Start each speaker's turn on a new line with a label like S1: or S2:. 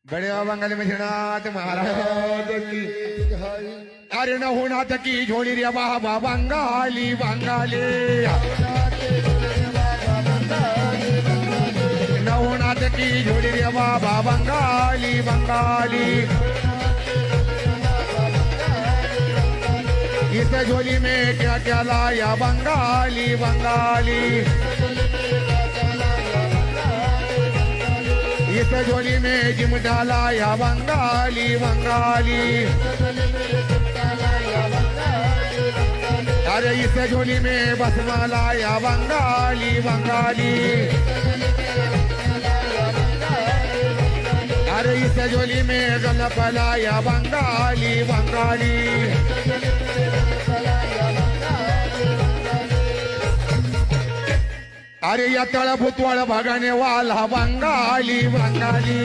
S1: गड्या बंगाली मशीनात महाराज की अरे न होणार की झोडी रे बाबा बंगाली बंगाली न होणार की झोडी रे बाबा बंगाली बंगाली इस झोली में क्या क्या लाया बंगाली बंगाली इस झोली में जिम डाला या बंगाली बंगाली अरे इस झोली में बसमाला या बंगाली बंगाली अरे इस झोली में गलपला या बंगाली बंगाली अरे या तळ भुतवाळ भागाने वाला बंगाली बंगाली